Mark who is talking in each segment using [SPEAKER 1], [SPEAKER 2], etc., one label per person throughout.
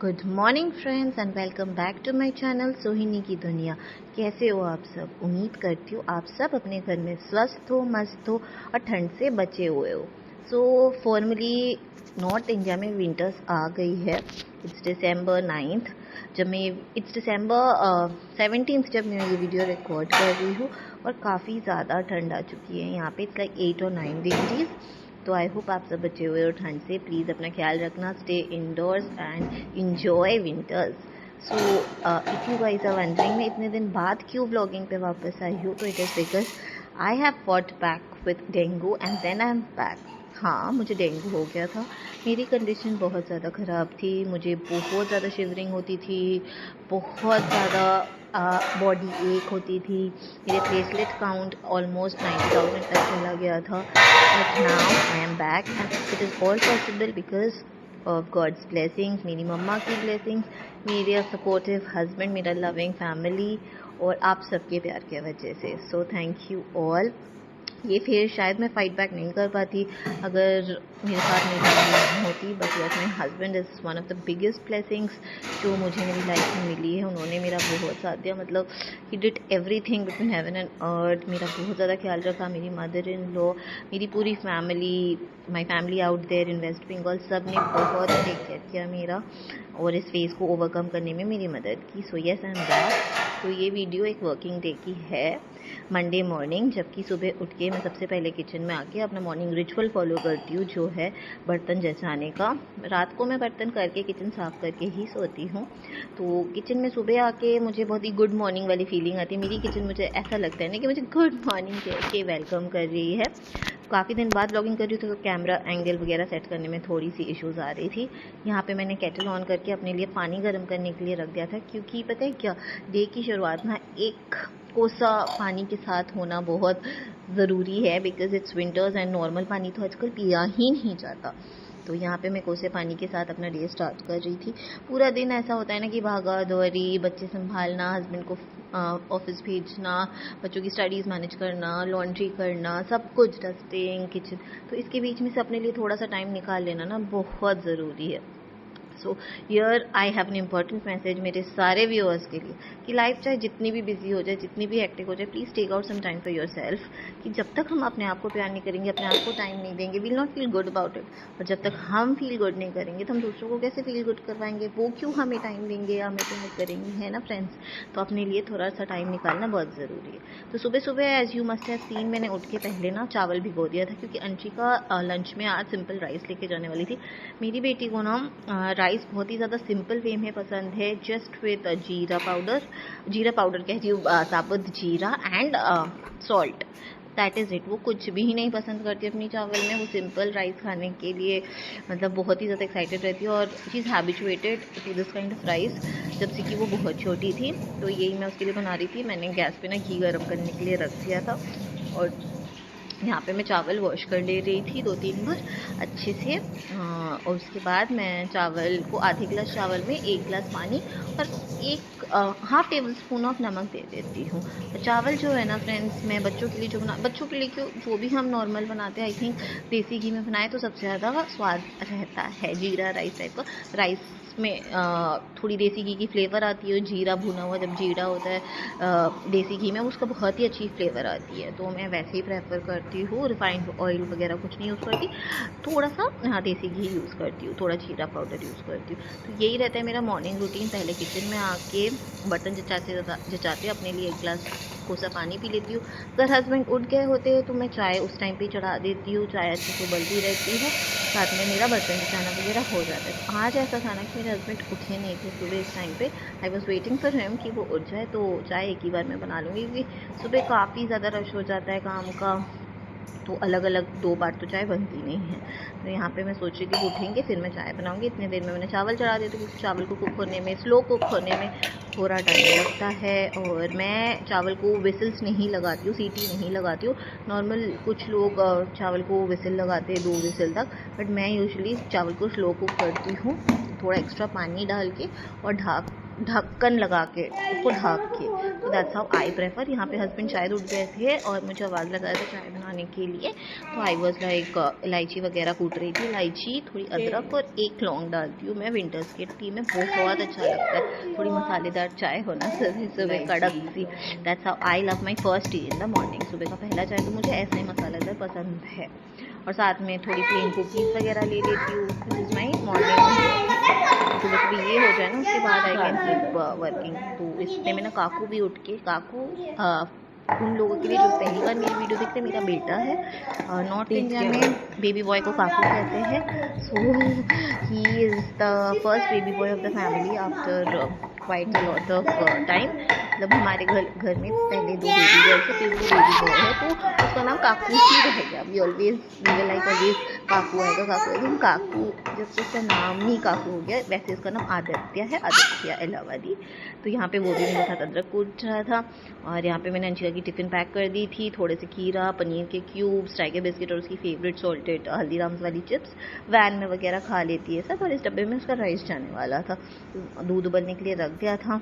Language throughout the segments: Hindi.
[SPEAKER 1] Good morning friends and welcome back to my channel Sohini की दुनिया। कैसे हो आप सब? उम्मीद करती हूँ आप सब अपने घर में स्वस्थ हो, मस्त हो और ठंड से बचे हुए हो। सो फॉर्मली नॉर्थ इंडिया में विंटर्स आ गई है। इट्स दिसंबर 9th जब मैं इट्स दिसंबर 17th जब मैं ये वीडियो रिकॉर्ड कर रही हूँ और काफ़ी ज़्यादा ठंड आ चुकी है यहाँ पे। इट्स लाइक 8 और 9 डिग्रीज। तो आई होप आप सब बचे हुए हो ठंड से। प्लीज़ अपना ख्याल रखना, stay indoors and enjoy winters. So if you guys are wondering मैं इतने दिन बाद क्यों व्लॉगिंग पे वापस आई हूँ, तो it is because I have fought back with dengue and then I am back. हाँ, मुझे डेंगू हो गया था। मेरी कंडीशन बहुत ज़्यादा ख़राब थी। मुझे बहुत ज़्यादा शिवरिंग होती थी, बहुत ज़्यादा बॉडी एक होती थी। मेरे प्लेटलेट काउंट ऑलमोस्ट 90,000 तक चला गया था। But now I am back and it is all possible because of God's blessings, मेरी मम्मा की ब्लेसिंग्स, मेरे सपोर्टिव हस्बैंड, मेरा लविंग फैमिली और आप सबके प्यार की वजह से। So thank you all. ये फिर शायद मैं फाइट बैक नहीं कर पाती अगर मेरे साथ मेरी फैमिली नहीं होती। But yes, my husband is one of the biggest blessings जो मुझे मेरी लाइफ में मिली है। उन्होंने मेरा बहुत साथ दिया, मतलब he did everything between heaven and earth. मेरा बहुत ज़्यादा ख्याल रखा। मेरी मदर इन लॉ, मेरी पूरी family, my family out there in West Bengal, सब ने बहुत टेक केयर किया मेरा और इस फेज़ को ओवरकम करने में मेरी मदद की। So yes, I am back. तो ये वीडियो एक वर्किंग डे की है, मंडे मॉर्निंग, जबकि सुबह उठ के मैं सबसे पहले किचन में आके अपना मॉर्निंग रिचुअल फॉलो करती हूँ, जो है बर्तन जचाने का। रात को मैं बर्तन करके किचन साफ़ करके ही सोती हूँ। तो किचन में सुबह आके मुझे बहुत ही गुड मॉर्निंग वाली फीलिंग आती है। मेरी किचन, मुझे ऐसा लगता है ना कि मुझे गुड मॉर्निंग कह के वेलकम कर रही है। काफ़ी दिन बाद व्लॉगिंग कर रही हूँ तो कैमरा एंगल वगैरह सेट करने में थोड़ी सी इश्यूज़ आ रही थी। यहाँ पे मैंने केटल ऑन करके अपने लिए पानी गर्म करने के लिए रख दिया था, क्योंकि पता है क्या, डे की शुरुआत ना एक कोसा पानी के साथ होना बहुत ज़रूरी है because it's winters and normal पानी तो आजकल पिया ही नहीं जाता। तो यहाँ पे मैं कोसे पानी के साथ अपना डे स्टार्ट कर रही थी। पूरा दिन ऐसा होता है ना कि भागा दौड़ी, बच्चे संभालना, हस्बैंड को ऑफिस भेजना, बच्चों की स्टडीज़ मैनेज करना, लॉन्ड्री करना, सब कुछ, डस्टिंग, किचन। तो इसके बीच में से अपने लिए थोड़ा सा टाइम निकाल लेना ना बहुत ज़रूरी है। So here I have an important message मेरे सारे व्यूअर्स के लिए कि लाइफ चाहे जितनी भी बिजी हो जाए, जितनी भी हेक्टिक हो जाए, please take out some time for your self. कि जब तक हम अपने आप को प्यार नहीं करेंगे, अपने आप को टाइम नहीं देंगे, will not feel good about it. और जब तक हम फील गुड नहीं करेंगे तो हम दूसरों को कैसे फील गुड करवाएंगे? वो क्यों हमें टाइम देंगे, हमें प्यार करेंगे, है ना फ्रेंड्स? तो अपने लिए थोड़ा सा टाइम निकालना बहुत ज़रूरी है। तो सुबह सुबह as you must have seen, मैंने उठ के पहले ना चावल भिगो दिया था, क्योंकि अंशिका लंच में आज सिंपल राइस लेके जाने वाली थी। मेरी बेटी को ना राइस बहुत ही ज़्यादा सिंपल वे में पसंद है, जस्ट विद जीरा पाउडर कहती हूँ, साबुत जीरा and salt, that is it. वो कुछ भी ही नहीं पसंद करती अपनी चावल में। वो सिंपल राइस खाने के लिए मतलब बहुत ही ज़्यादा एक्साइटेड रहती है और she is habituated to this kind of rice जब से कि वो बहुत छोटी थी। तो यही मैं उसके लिए बना रही थी। मैंने गैस पे ना घी गर्म करने के लिए रख दिया था और यहाँ पे मैं चावल वॉश कर ले रही थी 2-3 बार अच्छे से। और उसके बाद मैं चावल को, आधे गिलास चावल में 1 गिलास पानी और एक हाफ टेबल स्पून ऑफ नमक दे देती हूँ। और चावल जो है ना फ्रेंड्स, मैं बच्चों के लिए जो बच्चों के लिए क्यों, जो भी हम नॉर्मल बनाते हैं, आई थिंक देसी घी में बनाए तो सबसे ज़्यादा स्वाद रहता है। जीरा राइस टाइप का राइस में थोड़ी देसी घी की फ्लेवर आती है। जीरा भुना हुआ जब जीरा होता है देसी घी में, उसका बहुत ही अच्छी फ्लेवर आती है। तो मैं वैसे ही प्रेफर करती हूँ, रिफाइंड ऑयल वगैरह कुछ नहीं यूज़ करती, थोड़ा सा देसी घी यूज़ करती हूँ, थोड़ा जीरा पाउडर यूज़ करती हूँ। तो यही रहता है मेरा मॉर्निंग रूटीन। पहले किचन में आके बर्तन जचाते अपने लिए 1 गिलास कोसा पानी पी लेती हूँ। अगर हस्बैंड उठ गए होते हैं तो मैं चाय उस टाइम पे चढ़ा देती हूँ, चाय अच्छे से उबलती रहती है, साथ में मेरा बर्तन जचाना वगैरह हो जाता है। तो आज ऐसा था ना कि मेरे हस्बैंड उठे नहीं थे सुबह इस टाइम पे। I was waiting for him कि वो उठ जाए तो चाय एक ही बार मैं बना लूँगी, क्योंकि सुबह काफ़ी ज़्यादा रश हो जाता है काम का, तो अलग अलग 2 बार तो चाय बनती नहीं है। तो यहाँ पे मैं सोच रही थी कि उठेंगे फिर मैं चाय बनाऊँगी। इतने देर में मैंने चावल चढ़ा दिया था, क्योंकि चावल को कुक होने में, स्लो कुक होने में थोड़ा टाइम लगता है। और मैं चावल को विसिल्स नहीं लगाती हूँ, सीटी नहीं लगाती हूँ। नॉर्मल कुछ लोग चावल को विसिल लगाते हैं 2 विसिल तक, बट मैं यूजुअली चावल को स्लो कुक करती हूँ, थोड़ा एक्स्ट्रा पानी डाल के और ढक ढक्कन लगा के उसको ढक के, तो दैट्स हाउ आई प्रेफर। यहाँ पे हस्बैंड शायद उठ गए थे और मुझे आवाज़ लगा था चाय बनाने के लिए, तो आई वॉज लाइक इलायची वगैरह कूट रही थी, इलायची थोड़ी अदरक और एक लौंग डालती हूँ मैं विंटर्स के टी में, बहुत अच्छा लगता है। थोड़ी मसालेदार चाय होना सुबह सुबह कड़क सी, that's how I love my first tea in the morning. सुबह का पहला चाय तो मुझे ऐसा ही मसालेदार पसंद है। और साथ में थोड़ी प्लेन कुकीज़ वगैरह ले लेती हूँ, दिस इज़ माई मॉर्निंग। सुबह सुबह ये हो जाए ना, उसके बाद आई कैन कीप वर्किंग। तो इसमें मैं ना काकू भी उठ के, काकू उन लोगों के लिए जो पहली बार मेरी वीडियो देखते हैं, मेरा बेटा है। नॉर्थ इंडिया में बेबी बॉय को काकू कहते हैं। So he is the first baby boy of the family after quite a lot of time. मतलब हमारे घर में पहले 2 बेबी गर्ल्स है, फिर वो बेबी बॉय है, तो उसका नाम काकू ही रह गया। वी लाइक ऑलवेज काकू आएगा काकू आएगा। काकू जब से उसका नाम ही काकू हो गया, वैसे उसका नाम आदित्य है, आदित्य इलाहाबादी। तो यहाँ पे वो भी मेरे साथ अदरक कूट रहा था। और यहाँ पे मैंने अंशिका की टिफ़िन पैक कर दी थी, थोड़े से खीरा, पनीर के क्यूब्स, टाइगर बिस्किट और उसकी फेवरेट सॉल्टेड हल्दीराम्स वाली चिप्स वैन में वगैरह खा लेती है सब। और इस डब्बे में उसका राइस जाने वाला था, दूध उबलने के लिए रख दिया था।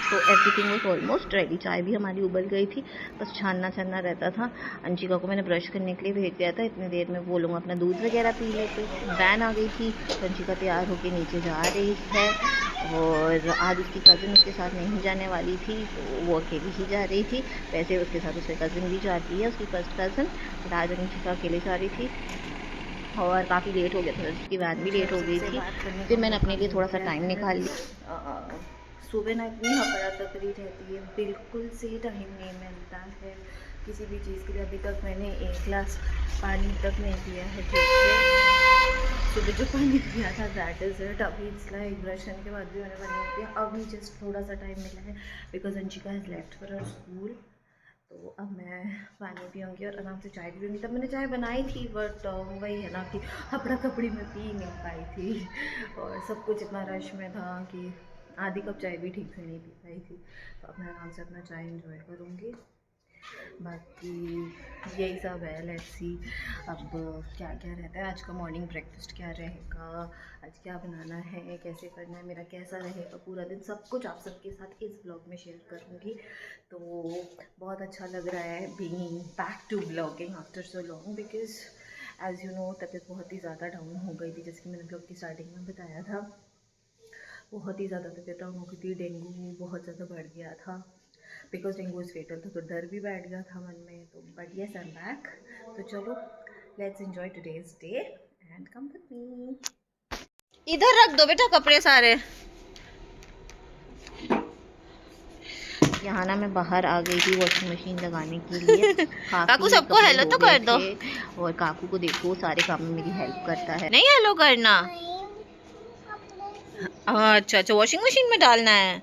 [SPEAKER 1] तो एवरीथिंग वॉज ऑलमोस्ट रेडी। चाय भी हमारी उबल गई थी, बस छानना रहता था। अंशिका को मैंने ब्रश करने के लिए भेज दिया था, इतनी देर में वो लोग अपना दूध वगैरह पी लेते। वैन आ गई थी, तो अंशिका तैयार होकर नीचे जा रही है। और आज उसकी कज़न उसके साथ नहीं जाने वाली थी, तो वो अकेली ही जा रही थी। वैसे उसके साथ उसकी कज़न भी जाती है, उसकी फर्स्ट कज़न। तो आज अंशिका अकेले जा रही थी और काफ़ी लेट हो गया था, उसकी वैन भी लेट हो गई थी। फिर मैंने अपने लिए थोड़ा सा टाइम निकाल लिया। सुबह ना इतनी हफड़ा तफड़ी रहती है, बिल्कुल से टाइम नहीं मिलता है किसी भी चीज़ के लिए। अभी तक मैंने 1 गिलास पानी तक नहीं पिया है ठीक से। सुबह जो पानी पिया था दैट इज़ इट। अभी इट्स लाइक ब्रश करने के बाद भी मैंने पानी नहीं पिया। अभी जस्ट थोड़ा सा टाइम मिला है because Anshika has left for her school. तो अब मैं पानी पीऊँगी और आराम से चाय भी पीऊँगी। तब मैंने चाय बनाई थी, बट वही है ना कि हपड़ा कपड़ी में पी नहीं पाई थी और सब कुछ इतना रश में था कि आधी कप चाय भी ठीक से नहीं पी पाई थी। तो अब मैं आराम से अपना चाय एंजॉय करूँगी। बाकी यही सब है, लेट्स सी अब क्या क्या रहता है। आज का मॉर्निंग ब्रेकफास्ट क्या रहेगा, आज क्या बनाना है, कैसे करना है, मेरा कैसा रहेगा पूरा दिन, सब कुछ आप सबके साथ इस ब्लॉग में शेयर करूँगी। तो बहुत अच्छा लग रहा है being back to blogging after so long, because as you know तबीयत बहुत ही ज़्यादा डाउन हो गई थी, जैसे कि मैंने ब्लॉग की स्टार्टिंग में बताया था। बहुत ही ज़्यादा तबीयत डाउन हो गई थी, डेंगू बहुत ज़्यादा बढ़ गया था, बिकॉज डेंगू इज़ फेटल था, तो डर भी बैठ गया था मन में। तो but yes I am back. तो चलो let's enjoy today's day and come with me. इधर रख दो बेटा कपड़े सारे। यहाँ ना मैं बाहर आ गई थी वॉशिंग मशीन लगाने के लिए। काकू सबको हेलो तो कर दो। और काकू को देखो सारे काम में मेरी हेल्प करता है। नहीं हेलो करना? अच्छा अच्छा, वॉशिंग मशीन में डालना है।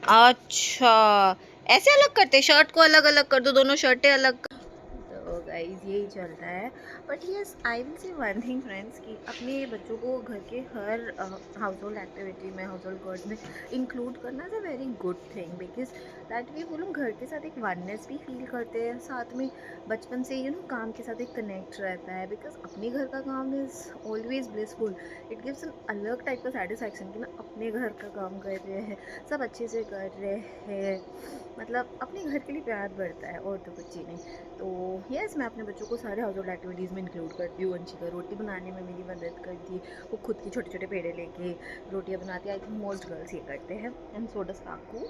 [SPEAKER 1] अच्छा, ऐसे अलग करते, शर्ट को अलग अलग कर दो, दोनों शर्टें अलग। तो गाइस यही चलता है। But yes I will say one thing friends, कि अपने बच्चों को घर के हर हाउस होल्ड एक्टिविटी में, हाउस होल्ड वर्ड्स में इंक्लूड करना is a very good thing, because that way वो लोग घर के साथ एक वननेस भी फील करते हैं। साथ में बचपन से काम के साथ एक कनेक्ट रहता है, बिकॉज अपने घर का काम is always blissful. It gives an अलग टाइप का सेटिस्फैक्शन कि मैं अपने घर का काम कर रहे हैं, सब अच्छे से कर रहे हैं, मतलब अपने घर के लिए प्यार बढ़ता है और तो कुछ ही नहीं। तो यस मैं अपने बच्चों को सारे हाउस होल्ड एक्टिविटीज़ में इंक्लूड करती हूँ। अंशिका रोटी बनाने में मेरी मदद करती है, वो खुद की छोटे छोटे पेड़े लेके रोटियाँ बनाती है। आई थिंक मोस्ट गर्ल्स ये करते हैं, एंड सो डज काकू।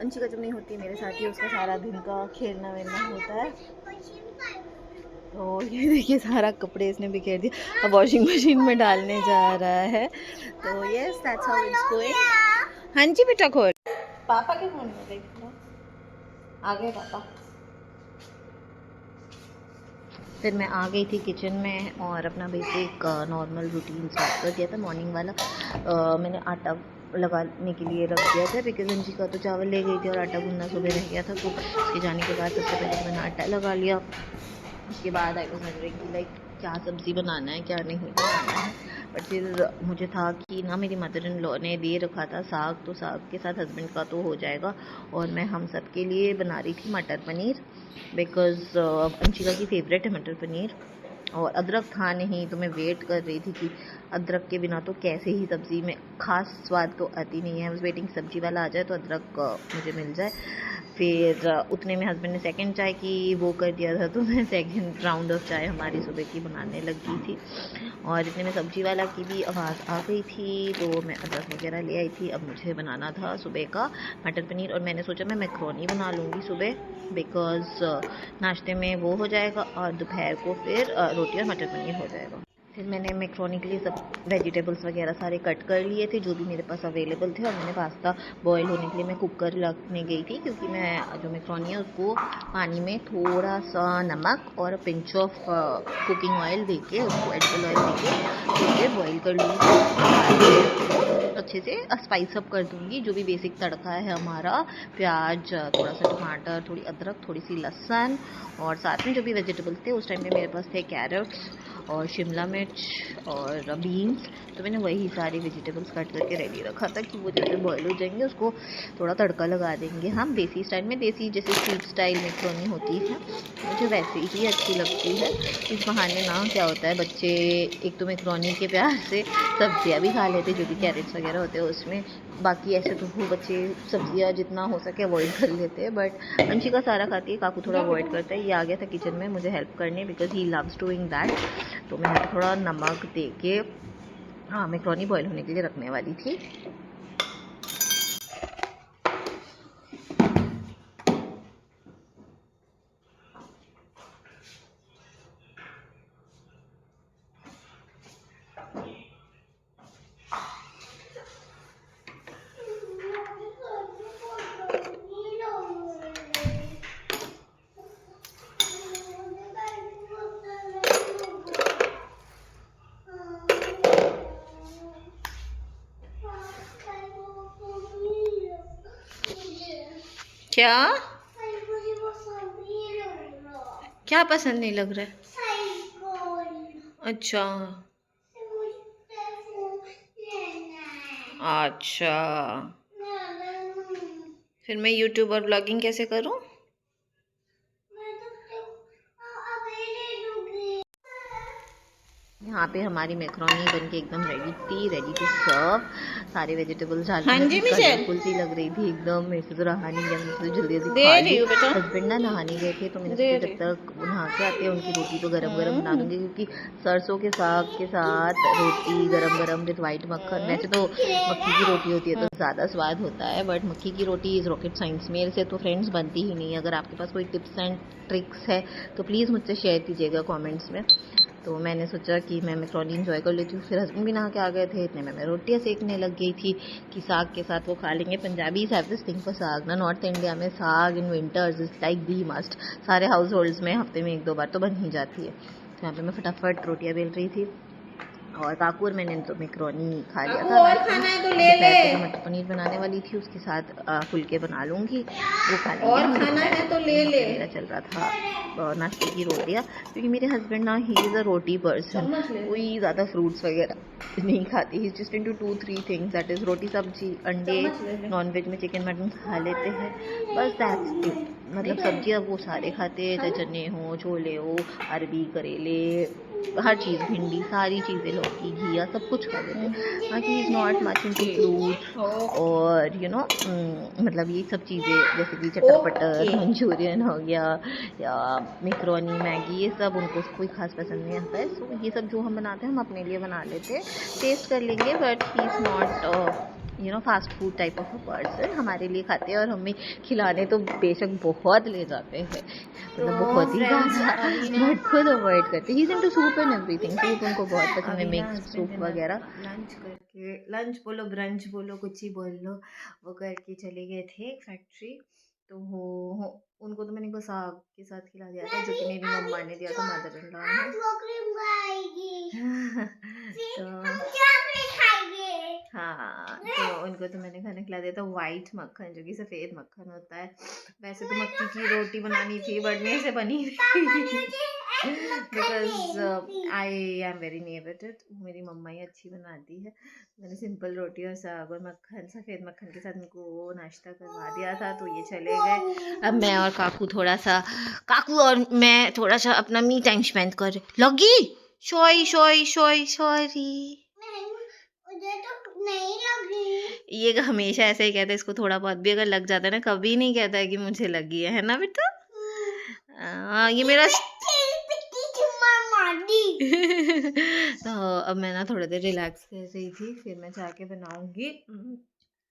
[SPEAKER 1] अंशिका जब नहीं होती मेरे साथ ही उसका सारा दिन का खेलना वेलना होता है। तो ये देखिए सारा कपड़े इसने बिखेर दिया, अब वॉशिंग मशीन में डालने जा रहा है। तो yes that's how it's going. हाँ जी बेटा खोल। पापा के फोन में देखो आ गए पापा। फिर मैं आ गई थी किचन में और अपना बेसिक नॉर्मल रूटीन स्टार्ट कर दिया था मॉर्निंग वाला। मैंने आटा लगाने के लिए रख दिया था, बिकॉज अंशिका तो चावल ले गई थी और आटा गूंदना सुबह रह गया था। तो उसके जाने के बाद सबसे पहले मैंने आटा लगा लिया। उसके बाद आई वाज वंडरिंग कि लाइक क्या सब्ज़ी बनाना है क्या नहीं बनाना है। बट फिर मुझे था कि ना मेरी मदर इन लॉ ने दे रखा था साग, तो साग के साथ हस्बैंड का तो हो जाएगा। और मैं हम सब के लिए बना रही थी मटर पनीर, बिकॉज़ अंशिका की फ़ेवरेट है मटर पनीर। और अदरक था नहीं, तो मैं वेट कर रही थी कि अदरक के बिना तो कैसे ही सब्ज़ी में खास स्वाद तो आती नहीं है। वेटिंग सब्ज़ी वाला आ जाए तो अदरक मुझे मिल जाए। फिर उतने में हस्बैंड ने सेकंड चाय की वो कर दिया था, तो मैं सेकंड राउंड ऑफ चाय हमारी सुबह की बनाने लगी थी। और इतने में सब्ज़ी वाला की भी आवाज़ आ गई थी, तो मैं अदरक वगैरह ले आई थी। अब मुझे बनाना था सुबह का मटर पनीर, और मैंने सोचा मैं मैक्रोनी बना लूँगी सुबह, बिकॉज़ नाश्ते में वो हो जाएगा और दोपहर को फिर रोटी और मटर पनीर हो जाएगा। फिर मैंने मैक्रोनी के लिए सब वेजिटेबल्स वगैरह सारे कट कर लिए थे जो भी मेरे पास अवेलेबल थे, और मैंने पास्ता बॉईल होने के लिए मैं कुकर रखने गई थी, क्योंकि मैं जो मैक्रोनी है उसको पानी में थोड़ा सा नमक और पिंच ऑफ कुकिंग ऑयल देके, उसको एडिबल ऑयल देके बॉईल कर लूँगी। अच्छे से स्पाइस अप कर दूँगी। जो भी बेसिक तड़का है हमारा, प्याज, थोड़ा सा टमाटर, थोड़ी अदरक, थोड़ी सी लहसुन, और साथ में जो भी वेजिटेबल्स थे उस टाइम पे मेरे पास थे कैरेट्स और शिमला मिर्च और बीन्स, तो मैंने वही सारी वेजिटेबल्स कट करके रेडी रखा था कि वो जैसे बॉईल हो जाएंगे उसको थोड़ा तड़का लगा देंगे हम देसी स्टाइल में। देसी जैसे स्ट्रीट स्टाइल मैक्रोनी होती है, मुझे वैसे ही अच्छी लगती है। इस बहाने ना क्या होता है, बच्चे एक तो मैक्रोनी के प्यार से सब्जियां भी खा लेते जो भी कैरेट्स वगैरह होते हैं उसमें, बाकी ऐसे तो वो बच्चे सब्जियां जितना हो सके अवॉइड कर लेते हैं, बट अंशिका सारा खाती है, काकू थोड़ा अवॉइड करता है। ये आ गया था किचन में मुझे हेल्प करने, because he loves doing that. तो मैं थोड़ा नमक दे के हाँ मैक्रोनी बॉईल होने के लिए रखने वाली थी। क्या क्या पसंद नहीं लग रहा है? अच्छा अच्छा, फिर मैं यूट्यूब और ब्लॉगिंग कैसे करूं? यहाँ पे हमारी मैक्रोनी बनके एकदम रेडी थी, रेडी टू सर्व। सारे वेजिटेबल्स डाल के मैं कलरफुल सी लग रही थी एकदम। मेरे से तो रहा नहीं गया, मैं तो जल्दी जल्दी खा ली। हस्बैंड ना नहाने गए थे, तो मैंने सोचा जब तक वो नहा के आते हैं उनकी रोटी तो गरम गरम बना दूंगी, क्योंकि सरसों के साग के साथ रोटी गरम गरम विद वाइट मक्खन। वैसे तो मक्की की रोटी होती है तो ज़्यादा स्वाद होता है, बट मक्की की रोटी इज़ रॉकेट साइंस, मेरे से तो फ्रेंड्स बनती ही नहीं। अगर आपके पास कोई टिप्स एंड ट्रिक्स है तो प्लीज़ मुझसे शेयर कीजिएगा कमेंट्स में। तो मैंने सोचा कि मैं मैक्रोनी इंजॉय कर लेती हूँ। फिर हस्बैंड भी नहा के आ गए थे, इतने में मैं रोटियाँ सेकने लग गई थी कि साग के साथ वो खा लेंगे। Punjabis have this thing for साग ना, नॉर्थ इंडिया में साग in winters is like the must. सारे हाउस होल्ड्स में हफ्ते में 1-2 बार तो बन ही जाती है। तो यहाँ पे मैं फटाफट रोटियाँ बेल रही थी, और काकू और मैंने तो मैक्रोनी खा लिया था। और खाना है तो ले ले। जो मटर पनीर बनाने वाली थी उसके साथ फुलके बना लूँगी, वो खा लेंगे। और खाना है तो ले ले। मेरा चल रहा था नाश्ते की रोटियाँ, क्योंकि मेरे हस्बैंड ना he is a roti person, कोई ज़्यादा फ्रूट्स वगैरह नहीं खाती। He just into 2-3 things, that is roti sabzi अंडे, नॉनवेज में चिकन मटन खा लेते हैं, बस दैट्स इट। मतलब सब्जियाँ वो सारे खाते हैं, चाहे चने हो, छोले हो, अरबी, करेले, हर चीज़, भिंडी, सारी चीज़ें, लौकी, घिया, सब कुछ खा लेते हैं। बाकी is not much into fruits और मतलब ये सब चीज़ें जैसे कि चटर पटर मंचूरियन हो गया या मैक्रोनी, मैगी, ये सब उनको कोई खास पसंद नहीं आता है। सो ये सब जो हम बनाते हैं हम अपने लिए बना लेते हैं, टेस्ट कर लेंगे, but he is not fast food type of a person. हमारे लिए खाते हैं और हमें खिलाने तो बेशक बहुत ले जाते हैं, मतलब बहुत ही ज़्यादा, बट खुद अवॉइड करते हैं। He is into soup and everything, soup उनको बहुत पसंद है, मिक्स सूप वगैरह। लंच करके, लंच बोलो ब्रंच बोलो कुछ ही बोल लो, वो करके चले गए थे एक फैक्ट्री। तो उनको तो मैंने को साग के साथ खिला दिया था, जो कि मेरी मम्मा ने दिया था, मदर इन लॉ ने। तो हाँ, तो उनको तो मैंने खाना खिला दिया था वाइट मक्खन, जो कि सफ़ेद मक्खन होता है। वैसे तो मक्की की रोटी बनानी थी बट मेरे से बनी नहीं। Because I am very near with it. मेरी मम्मा ही अच्छी बनाती है। मैंने सिंपल रोटी और साग और मक्खन, सफ़ेद मक्खन के साथ उनको वो नाश्ता करवा दिया था, तो ये चले गए। अब मैं और काकू और मैं थोड़ा सा अपना मी टाइम स्पेंड कर लगी। सॉरी सॉरी सॉरी सॉरी, नहीं लगी। ये हमेशा ऐसे ही कहता है, इसको थोड़ा बहुत भी अगर लग जाता है ना, कभी नहीं कहता है कि मुझे लगी है ना बेटा। ये मेरा तो अब मैं ना थोड़ी देर रिलैक्स कर रही थी, फिर मैं जाके बनाऊंगी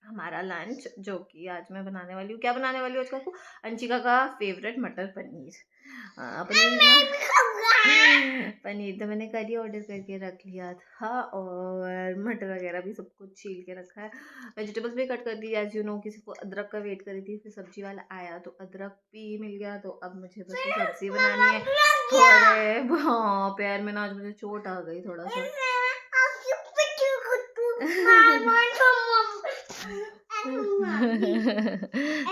[SPEAKER 1] हमारा लंच, जो कि आज मैं बनाने वाली हूँ। क्या बनाने वाली हूँ आज को? अंशिका का फेवरेट मटर पनीर। पनीर तो मैंने कल ही ऑर्डर करके रख लिया था, और मटर वगैरह भी सब कुछ छील के रखा है। वेजिटेबल्स भी कट कर दी। एज यू नो, किसी को अदरक का वेट कर रही थी, फिर सब्जी वाला आया तो अदरक भी मिल गया, तो अब मुझे बस सब्जी बनानी है। थोड़े हाँ पैर में ना आज मुझे चोट आ गई थोड़ा सा।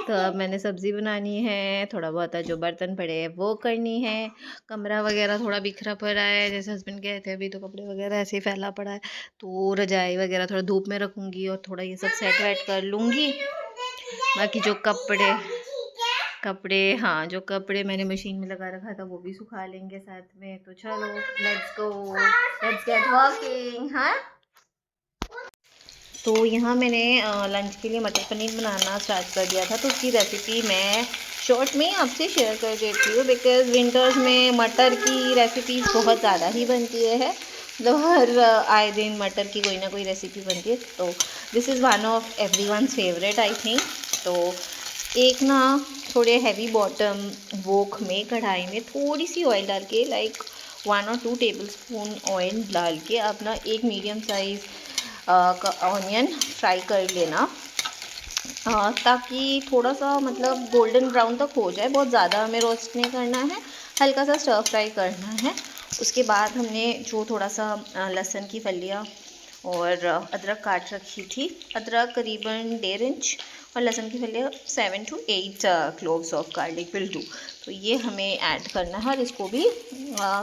[SPEAKER 1] तो अब मैंने सब्जी बनानी है, थोड़ा बहुत जो बर्तन पड़े हैं वो करनी है, कमरा वगैरह थोड़ा बिखरा पड़ा है, जैसे हस्बैंड गए थे अभी, तो कपड़े वगैरह ऐसे ही फैला पड़ा है, तो रजाई वगैरह थोड़ा धूप में रखूंगी और थोड़ा ये सब सेट वेट कर लूँगी। बाकी जो कपड़े हाँ, जो कपड़े मैंने मशीन में लगा रखा था वो भी सुखा लेंगे साथ में। तो चलो let's go, let's get working. हाँ, तो यहाँ मैंने लंच के लिए मटर पनीर बनाना स्टार्ट कर दिया था, तो उसकी रेसिपी मैं शॉर्ट में आपसे शेयर कर देती हूँ। बिकॉज़ विंटर्स में मटर की रेसिपीज़ बहुत ज़्यादा ही बनती है, मतलब हर आए दिन मटर की कोई ना कोई रेसिपी बनती है, तो this is one of everyone's favourite I think. तो एक ना थोड़े हैवी बॉटम वोक में कढ़ाई में थोड़ी सी ऑयल डाल के, लाइक 1 और 2 टेबलस्पून ऑयल डाल के अपना एक मीडियम साइज़ का ऑनियन फ्राई कर लेना, ताकि थोड़ा सा मतलब गोल्डन ब्राउन तक हो जाए। बहुत ज़्यादा हमें रोस्ट नहीं करना है, हल्का सा स्टर फ्राई करना है। उसके बाद हमने जो थोड़ा सा लहसुन की फलियाँ और अदरक काट रखी थी, अदरक करीबन 1.5 इंच और लहसुन की फलियाँ 7 to 8 cloves of garlic will do. तो ये हमें ऐड करना है और इसको भी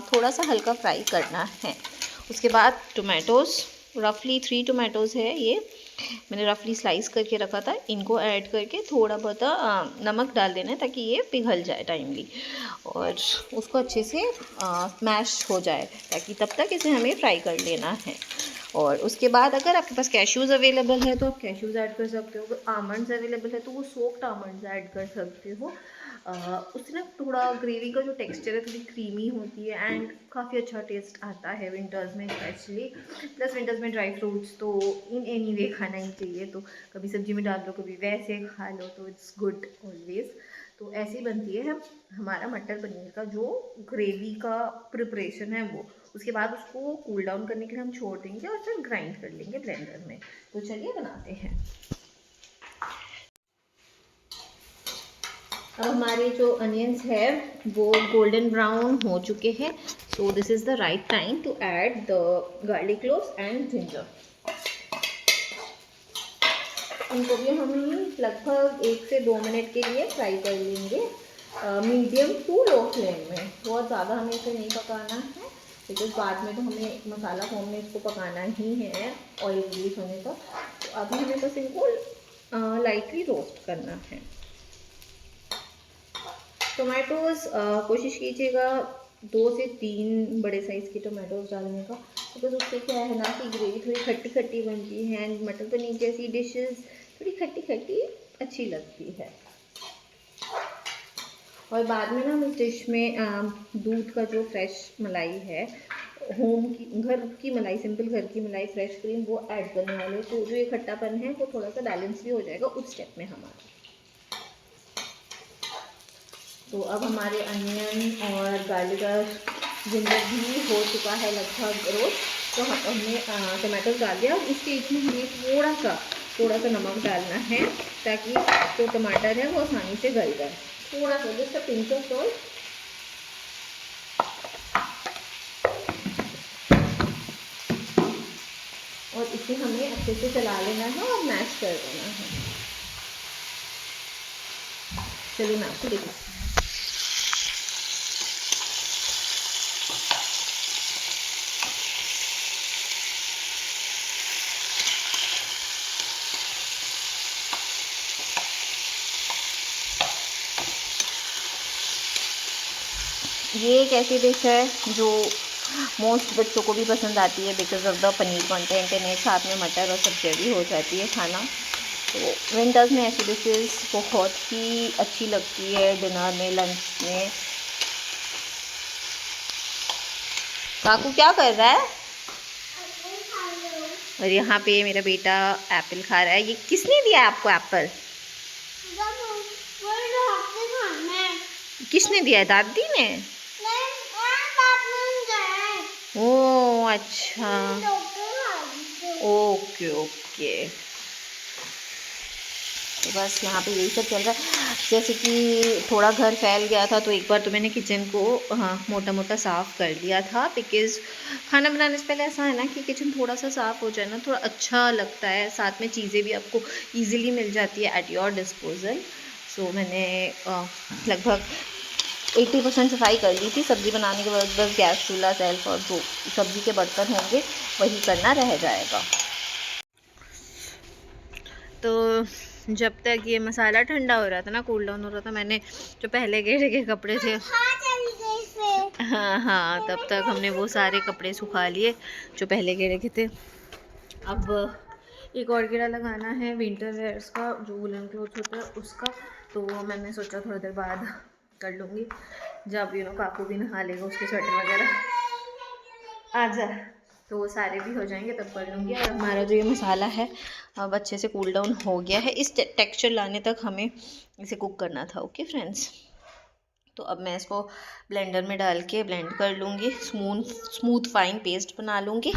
[SPEAKER 1] थोड़ा सा हल्का फ्राई करना है। उसके बाद टोमेटोज़, रफली 3 टोमेटोज़ है ये, मैंने रफली स्लाइस करके रखा था, इनको ऐड करके थोड़ा बहुत नमक डाल देना है ताकि ये पिघल जाए टाइमली, और उसको अच्छे से मैश हो जाए, ताकि तब तक इसे हमें फ्राई कर लेना है। और उसके बाद अगर आपके पास कैश्यूज़ अवेलेबल है तो आप कैश्यूज़ ऐड कर सकते हो, अगर आमंड्स अवेलेबल है तो वो सोक्ड आमंड्स ऐड कर सकते हो। उससे ना थोड़ा ग्रेवी का जो टेक्सचर है थोड़ी क्रीमी होती है एंड काफ़ी अच्छा टेस्ट आता है विंटर्स में स्पेशली। प्लस विंटर्स में ड्राई फ्रूट्स तो इन एनी वे खाना ही चाहिए, तो कभी सब्जी में डाल लो, कभी वैसे खा लो, तो इट्स गुड ऑलवेज। तो ऐसी बनती है हमारा मटर पनीर का जो ग्रेवी का प्रिपरेशन है वो। उसके बाद उसको कूल डाउन करने के लिए हम छोड़ देंगे और फिर ग्राइंड कर लेंगे ब्लेंडर में। तो चलिए बनाते हैं। अब हमारे जो अनियंस है वो गोल्डन ब्राउन हो चुके हैं, so this is the right time to add the garlic cloves and ginger. इनको भी हम लगभग 1 से 2 मिनट के लिए फ्राई कर लेंगे, मीडियम टू लो फ्लेम में। बहुत ज़्यादा हमें इसे नहीं पकाना है, बिकॉज बाद में तो हमें मसाला फॉर्म में इसको पकाना ही है ऑयल रिलीज होने का। तो अभी हमें बस इनको लाइटली रोस्ट करना है। टोमेटोज़ कोशिश कीजिएगा 2 से 3 बड़े साइज़ के टोमेटोज़ डालने का, बिकॉज उससे क्या है ना कि ग्रेवी थोड़ी खट्टी खट्टी बनती है एंड मटर पनीर जैसी डिशेस थोड़ी खट्टी खट्टी अच्छी लगती है। और बाद में ना हम इस डिश में दूध का जो फ्रेश मलाई है, होम की घर की मलाई, सिंपल घर की मलाई, फ्रेश क्रीम, वो ऐड करने वाले, तो जो ये खट्टापन है वो थोड़ा सा बैलेंस भी हो जाएगा उस स्टेप में हमारा। तो अब हमारे अनियन और गार्लिक का जिंजर भी हो चुका है लगभग रोस्ट, तो हमने टमाटो डाल दिया। इस स्टेज में हमें थोड़ा सा नमक डालना है ताकि जो टमाटर है वो आसानी से गल जाए। थोड़ा सा just a pinch of salt, और इसे हमें अच्छे से चला लेना है और मैश कर देना है। चलिए मैं आपको दिखाती हूँ। ये एक ऐसी डिश है जो मोस्ट बच्चों को भी पसंद आती है because of the paneer content in it. साथ में मटर और सब्जियाँ भी हो जाती है खाना। तो विंटर्स में ऐसी डिशेस बहुत ही अच्छी लगती है डिनर में, लंच में। काकू क्या कर रहा है? और यहाँ पे मेरा बेटा एप्पल खा रहा है। ये किसने दिया है आपको एप्पल? किसने दिया है? दादी ने? ओह अच्छा, ओके ओके। तो बस यहाँ पे यही सब चल रहा है। जैसे कि थोड़ा घर फैल गया था तो एक बार तो मैंने किचन को मोटा मोटा साफ़ कर लिया था बिकॉज़ खाना बनाने से पहले ऐसा है ना कि किचन थोड़ा सा साफ़ हो जाए ना, थोड़ा अच्छा लगता है। साथ में चीज़ें भी आपको इजीली मिल जाती है एट योर डिस्पोजल। सो मैंने लगभग 80% सफाई कर ली थी। सब्ज़ी बनाने के बाद बस गैस चूल्हा सेल्फ और जो सब्ज़ी के बर्तन होंगे वही करना रह जाएगा। तो जब तक ये मसाला ठंडा हो रहा था ना, कूल डाउन हो रहा था, मैंने जो पहले घेरे के कपड़े थे हाँ, तब तक हमने वो सारे कपड़े सुखा लिए जो पहले घेरे के थे। अब एक और घेरा लगाना है विंटर वेयर्स का, जो वुलन क्लोथ होता है उसका। तो मैंने सोचा थोड़ी देर बाद कर लूँगी, जब काकू भी नहा लेगा, उसके स्वेटर वगैरह आ जाए तो वो सारे भी हो जाएंगे तब कर लूँगी। और हमारा जो ये मसाला है अब अच्छे से कूल डाउन हो गया है। इस टेक्सचर लाने तक हमें इसे कुक करना था। ओके फ्रेंड्स, तो अब मैं इसको ब्लेंडर में डाल के ब्लेंड कर लूँगी, स्मूथ फाइन पेस्ट बना लूँगी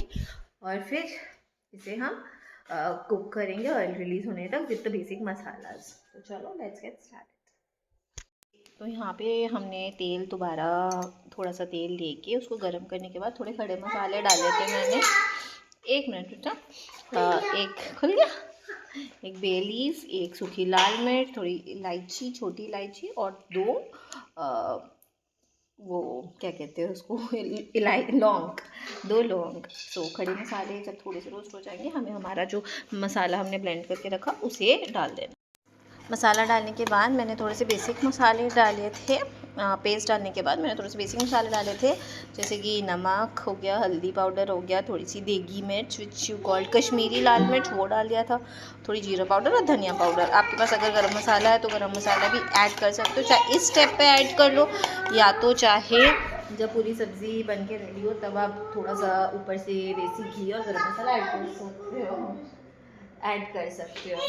[SPEAKER 1] और फिर इसे हम कुक करेंगे ऑयल रिलीज होने तक विद द बेसिक मसालाज। तो चलो लेट्स गेट स्टार्टेड। तो यहाँ पे हमने तेल दोबारा थोड़ा सा तेल लेके उसको गर्म करने के बाद थोड़े खड़े मसाले डाले थे मैंने। 1 मिनट बेटा। एक खुल गया, एक बे लीफ, एक सूखी लाल मिर्च, थोड़ी इलायची, छोटी इलायची और 2 वो क्या कहते हैं उसको लौंग, 2 लौंग। सो खड़े मसाले जब थोड़े से रोस्ट हो जाएंगे, हमें हमारा जो मसाला हमने ब्लेंड करके रखा उसे डाल देना। मसाला डालने के बाद मैंने थोड़े से बेसिक मसाले डाले थे। पेस्ट डालने के बाद मैंने थोड़े से बेसिक मसाले डाले थे, जैसे कि नमक हो गया, हल्दी पाउडर हो गया, थोड़ी सी देगी मिर्च विच यू कॉल्ड कश्मीरी लाल मिर्च, वो डाल दिया था, थोड़ी जीरा पाउडर और धनिया पाउडर। आपके पास अगर गरम मसाला है तो गरम मसाला भी ऐड कर सकते हो, चाहे इस स्टेप पे ऐड कर लो या तो चाहे जब पूरी सब्ज़ी बन के रेडी हो तब आप थोड़ा सा ऊपर से देसी घी और गरम मसाला ऐड कर सकते हो।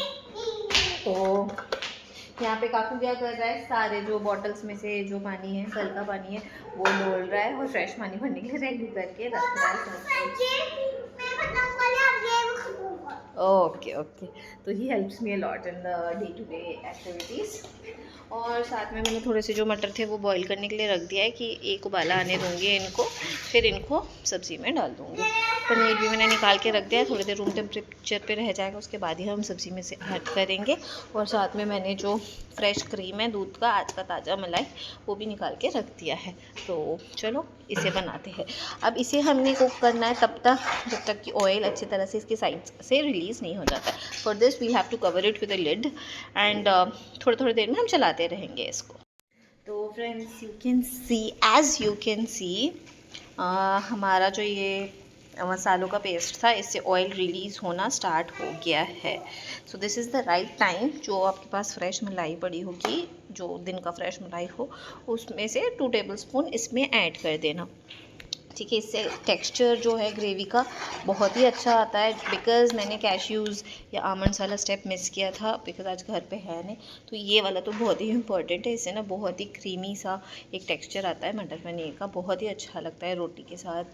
[SPEAKER 1] तो यहाँ पे काकू क्या कर रहा है, सारे जो बॉटल्स में से जो पानी है, कल का पानी है, वो डोल रहा है और फ्रेश पानी भरने के लिए रेडी करके रख रहा है। ओके ओके, तो he helps me a lot in the day to day activities. और साथ में मैंने थोड़े से जो मटर थे वो बॉईल करने के लिए रख दिया है कि एक उबाला आने दूँगी इनको, फिर इनको सब्ज़ी में डाल दूँगी। पनीर भी मैंने निकाल के रख दिया है, थोड़ी देर रूम टेम्परेचर पे रह जाएगा, उसके बाद ही हम सब्ज़ी में से ऐड करेंगे। और साथ में मैंने जो फ्रेश क्रीम है दूध का, आज का ताज़ा मलाई, वो भी निकाल के रख दिया है। तो चलो इसे बनाते हैं। अब इसे हमने कुक करना है तब तक जब तक कि ऑयल अच्छी तरह से इसके साइड से रिलीज़ नहीं हो जाता। For this we have to cover it with a lid and थोड़ी थोड़ी देर में हम चलाते रहेंगे इसको। तो फ्रेंड्स, यू कैन सी हमारा जो ये मसालों का पेस्ट था, इससे ऑयल रिलीज़ होना स्टार्ट हो गया है। सो this is the right time. जो आपके पास फ्रेश मलाई पड़ी होगी, जो दिन का फ्रेश मलाई हो, उसमें से 2 टेबलस्पून इसमें ऐड कर देना। ठीक है, इससे टेक्सचर जो है ग्रेवी का बहुत ही अच्छा आता है। बिकॉज़ मैंने कैश्यूज़ या आमंड्स वाला स्टेप मिस किया था, बिकॉज़ आज घर पे है नहीं, तो ये वाला तो बहुत ही इम्पॉर्टेंट है। इससे ना बहुत ही क्रीमी सा एक टेक्सचर आता है मटर पनीर का, बहुत ही अच्छा लगता है रोटी के साथ,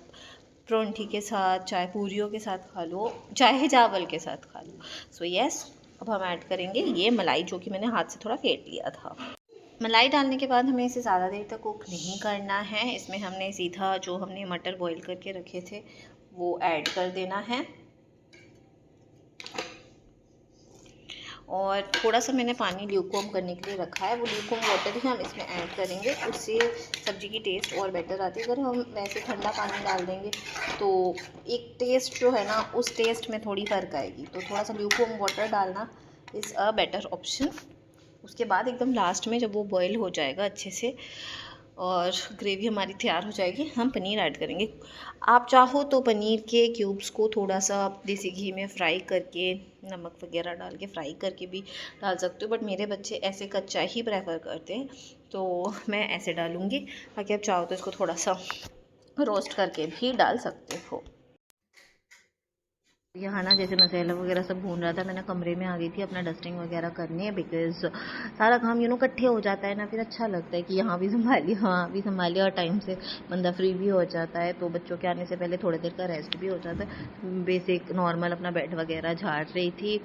[SPEAKER 1] परोंठी के साथ, चाहे पूरियों के साथ खा लो, चाहे चावल के साथ खा लो। सो यस, अब हम ऐड करेंगे ये मलाई, जो कि मैंने हाथ से थोड़ा फेंट लिया था। मलाई डालने के बाद हमें इसे ज़्यादा देर तक कुक नहीं करना है। इसमें हमने सीधा जो हमने मटर बॉईल करके रखे थे वो ऐड कर देना है। और थोड़ा सा मैंने पानी ल्यूकवार्म करने के लिए रखा है, वो ल्यूकवार्म वाटर ही हम इसमें ऐड करेंगे, उससे सब्ज़ी की टेस्ट और बेटर आती है। अगर हम वैसे ठंडा पानी डाल देंगे तो एक टेस्ट जो है ना, उस टेस्ट में थोड़ी फ़र्क आएगी। तो थोड़ा सा ल्यूकवार्म वाटर डालना इज़ अ बेटर ऑप्शन। उसके बाद एकदम लास्ट में जब वो बॉईल हो जाएगा अच्छे से, और ग्रेवी हमारी तैयार हो जाएगी, हम पनीर ऐड करेंगे। आप चाहो तो पनीर के क्यूब्स को थोड़ा सा देसी घी में फ्राई करके, नमक वगैरह डाल के फ्राई करके भी डाल सकते हो, बट मेरे बच्चे ऐसे कच्चा ही प्रेफर करते हैं, तो मैं ऐसे डालूँगी। बाकी आप चाहो तो इसको थोड़ा सा रोस्ट करके भी डाल सकते हो। यहाँ ना जैसे मसाला वगैरह सब भून रहा था, मैं ना कमरे में आ गई थी अपना डस्टिंग वगैरह करने, बिकॉज़ सारा काम इकट्ठे हो जाता है ना, फिर अच्छा लगता है कि यहाँ भी संभालिए वहाँ भी संभालिए, और टाइम से बंदा फ्री भी हो जाता है। तो बच्चों के आने से पहले थोड़ी देर का रेस्ट भी हो जाता है। बेसिक नॉर्मल अपना बेड वगैरह झाड़ रही थी,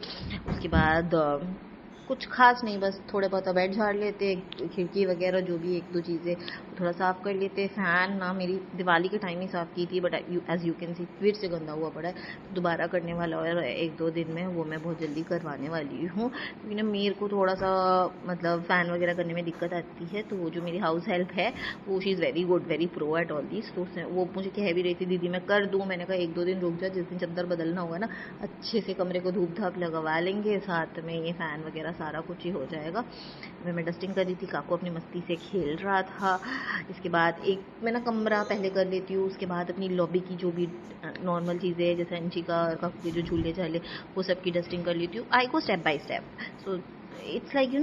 [SPEAKER 1] उसके बाद कुछ खास नहीं, बस थोड़े बहुत बेड झाड़ लेते, खिड़की वगैरह जो भी एक दो चीज़ें थोड़ा साफ़ कर लेते। फ़ैन ना मेरी दिवाली के टाइम ही साफ़ की थी, but as you can see फिर से गंदा हुआ पड़ा है, तो दोबारा करने वाला और एक दो दिन में वो मैं बहुत जल्दी करवाने वाली हूँ, क्योंकि ना मेरे को थोड़ा सा मतलब फ़ैन वगैरह करने में दिक्कत आती है। तो वो जो मेरी हाउस हेल्प है वो she is very good, very pro at all this, तो वो मुझे कह भी रही थी दीदी मैं कर दूँ, मैंने कहा एक दो दिन रुक जा, जिस दिन चद्दर बदलना होगा ना अच्छे से कमरे को धूप धाप लगवा लेंगे, साथ में ये फ़ैन वगैरह सारा कुछ ही हो जाएगा। मैं डस्टिंग कर रही थी, काकू अपनी मस्ती से खेल रहा था। इसके बाद एक मैं ना कमरा पहले कर लेती हूँ, उसके बाद अपनी लॉबी की जो भी नॉर्मल चीज़ें हैं, जैसे अंशी का और काकू के जो झूले झाले, वो सब की डस्टिंग कर लेती हूँ। I go step by step, so it's like